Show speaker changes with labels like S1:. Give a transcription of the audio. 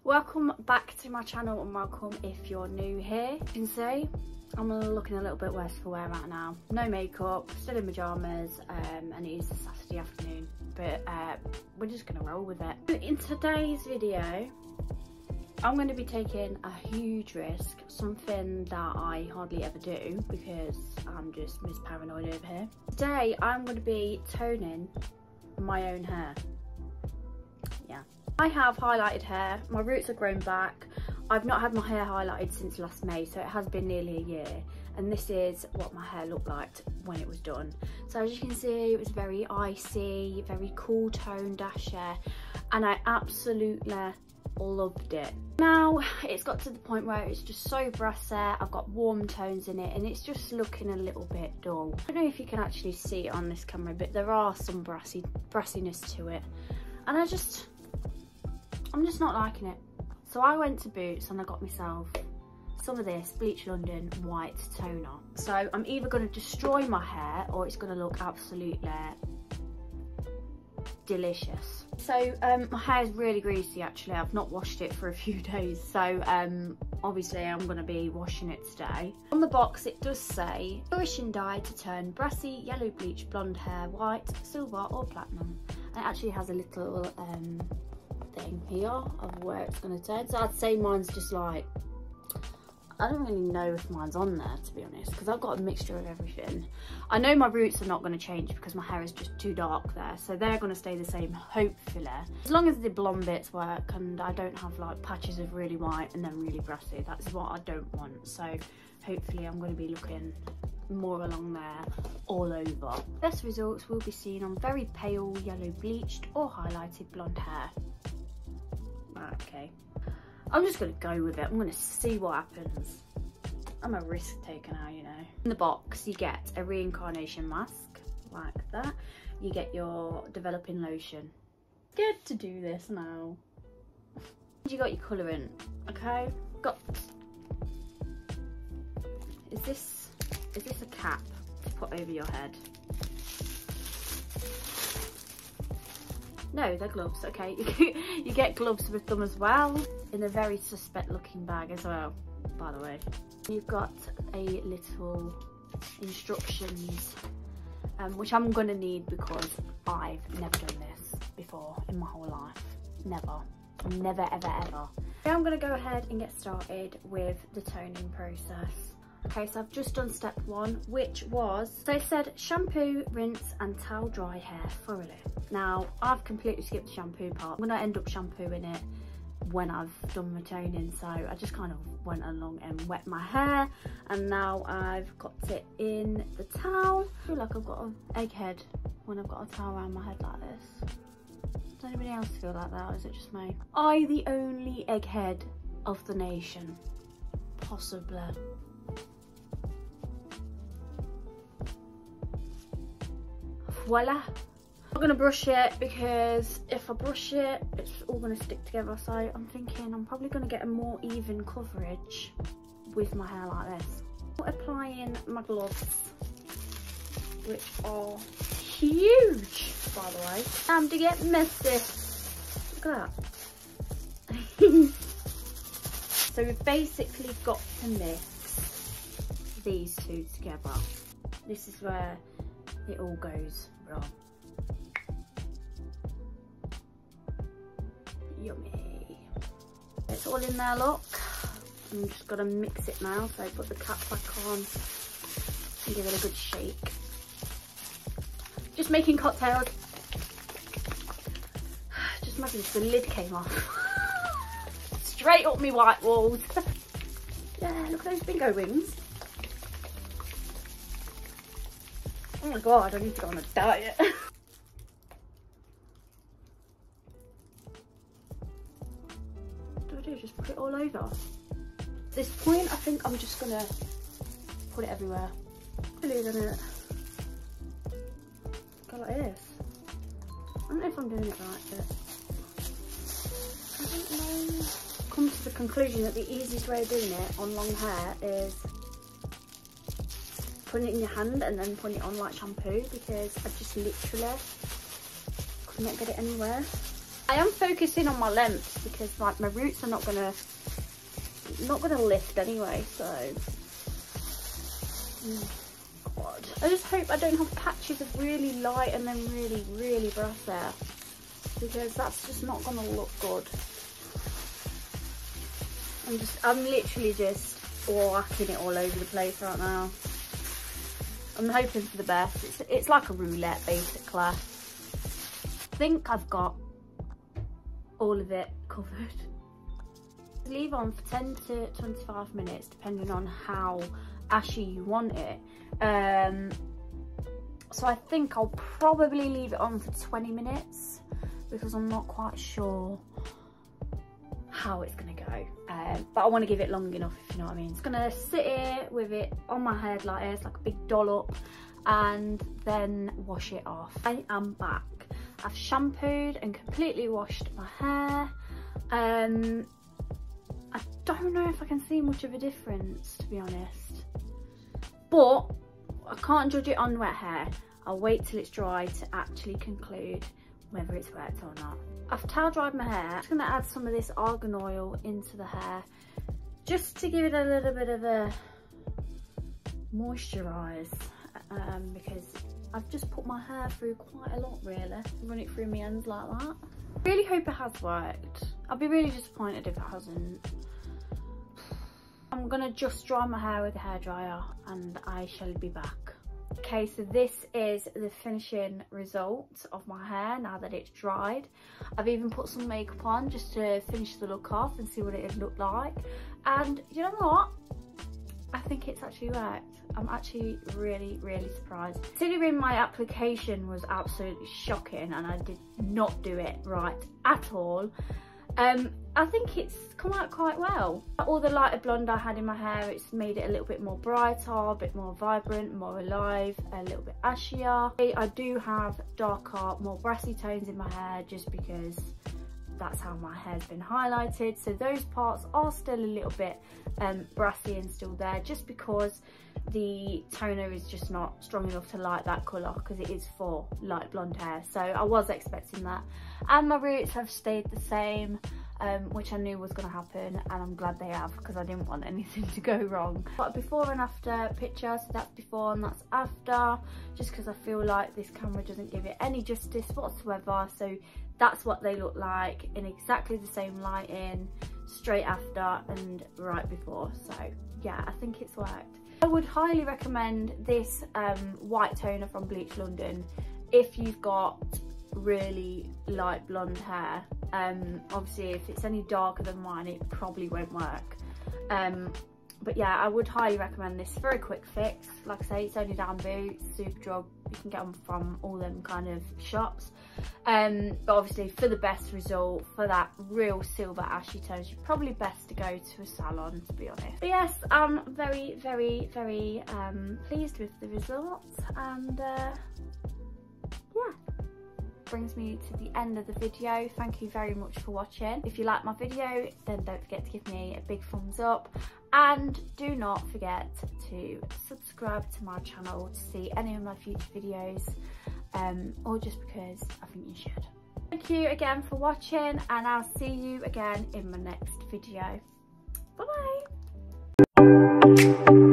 S1: Welcome back to my channel and welcome if you're new here. You can see I'm looking a little bit worse for wear right now. No makeup, still in pyjamas, and it is a Saturday afternoon, but we're just gonna roll with it. In today's video, I'm going to be taking a huge risk, something that I hardly ever do because I'm just Miss Paranoid over here. Today I'm going to be toning my own hair. Yeah. I have highlighted hair, my roots have grown back. I've not had my hair highlighted since last May, so it has been nearly a year. And this is what my hair looked like when it was done. So as you can see, it was very icy, very cool toned hair, and I absolutely loved it. Now it's got to the point where it's just so brassy. I've got warm tones in it and it's just looking a little bit dull. I don't know if you can actually see it on this camera, but there are some brassiness to it, and I'm just not liking it. So I went to Boots and I got myself some of this Bleach London white toner. So I'm either going to destroy my hair or it's going to look absolutely delicious. So my hair is really greasy actually. I've not washed it for a few days, so obviously I'm going to be washing it today. On the box it does say nourishing dye to turn brassy yellow bleach blonde hair white, silver or platinum. And it actually has a little thing here of where it's going to turn. So I'd say mine's just like, I don't really know if mine's on there, to be honest, because I've got a mixture of everything. I know my roots are not going to change because my hair is just too dark there, so they're going to stay the same, hopefully. As long as the blonde bits work and I don't have like patches of really white and then really brassy, that's what I don't want. So hopefully I'm going to be looking more along there all over. Best results will be seen on very pale yellow bleached or highlighted blonde hair. Okay. I'm just going to go with it. I'm going to see what happens. I'm a risk taker now, you know. In the box, you get a reincarnation mask, like that. You get your developing lotion. Good to do this now. You got your colouring, okay? Got... Is this a cap to put over your head? No, they're gloves, okay. You get gloves with them as well, in a very suspect looking bag as well, by the way. You've got a little instructions, which I'm going to need because I've never done this before in my whole life. Never, ever, ever. Now I'm going to go ahead and get started with the toning process. Okay, so I've just done step one, which was, so it said shampoo, rinse and towel dry hair thoroughly. Now, I've completely skipped the shampoo part. I'm going to end up shampooing it when I've done my toning, so I just kind of went along and wet my hair, and now I've got it in the towel. I feel like I've got an egghead when I've got a towel around my head like this. Does anybody else feel like that, or is it just me? I the only egghead of the nation? Possibly. Voila. I'm gonna brush it because if I brush it, it's all gonna stick together. So I'm thinking I'm probably gonna get a more even coverage with my hair like this. Applying my gloves, which are huge, by the way. Time to get messy. Look at that. So we've basically got to mix these two together. This is where it all goes wrong. Yummy. It's all in there, look. I'm just gonna mix it now, so put the cap back on and give it a good shake. Just making cocktails. Just imagine if the lid came off. Straight up me white walls. Yeah, look at those bingo wings. Oh my god, I need to go on a diet. What do I do? Just put it all over? At this point, I think I'm just gonna put it everywhere. Believe in it. Go like this. I don't know if I'm doing it right, but I don't know. Come to the conclusion that the easiest way of doing it on long hair is putting it in your hand and then putting it on like shampoo, because I just literally couldn't get it anywhere. I am focusing on my lengths because like my roots are not gonna lift anyway, so God. I just hope I don't have patches of really light and then really brass hair, because that's just not gonna look good. I'm literally just whacking it all over the place right now. I'm hoping for the best. It's like a roulette basically. I think I've got all of it covered. Leave on for 10 to 25 minutes depending on how ashy you want it. So I think I'll probably leave it on for 20 minutes because I'm not quite sure how it's gonna go, but I want to give it long enough, if you know what I mean. It's gonna sit here with it on my head like this, like a big dollop, and then wash it off. I am back. I've shampooed and completely washed my hair. I don't know if I can see much of a difference, to be honest, but I can't judge it on wet hair. I'll wait till it's dry to actually conclude whether it's worked or not. I've towel dried my hair. I'm just going to add some of this argan oil into the hair just to give it a little bit of a moisturise, because I've just put my hair through quite a lot really. Run it through my ends like that. I really hope it has worked. I'll be really disappointed if it hasn't. I'm going to just dry my hair with a hairdryer and I shall be back. Okay, so this is the finishing result of my hair now that it's dried. I've even put some makeup on just to finish the look off and see what it would look like. And you know what? I think it's actually worked. I'm actually really surprised. Considering my application was absolutely shocking and I did not do it right at all, I think it's come out quite well. All the lighter blonde I had in my hair, it's made it a little bit more brighter, a bit more vibrant, more alive, a little bit ashier. I do have darker, more brassy tones in my hair just because that's how my hair's been highlighted. So those parts are still a little bit brassy and still there, just because the toner is just not strong enough to light that colour, because it is for light blonde hair. So I was expecting that. And my roots have stayed the same, which I knew was going to happen, and I'm glad they have because I didn't want anything to go wrong. But before and after picture, so that's before and that's after, just because I feel like this camera doesn't give it any justice whatsoever. So that's what they look like in exactly the same lighting, straight after and right before. So yeah, I think it's worked. I would highly recommend this white toner from Bleach London if you've got really light blonde hair. Obviously if it's any darker than mine it probably won't work, but yeah, I would highly recommend this for a quick fix. Like I say, it's only down Boots, Superdrug, you can get them from all them kind of shops, but obviously for the best result, for that real silver ashy tones, you're probably best to go to a salon, to be honest. But yes, I'm very pleased with the results, and yeah, brings me to the end of the video. Thank you very much for watching. If you like my video, then don't forget to give me a big thumbs up, and do not forget to subscribe to my channel to see any of my future videos, or just because I think you should. Thank you again for watching, and I'll see you again in my next video. Bye bye.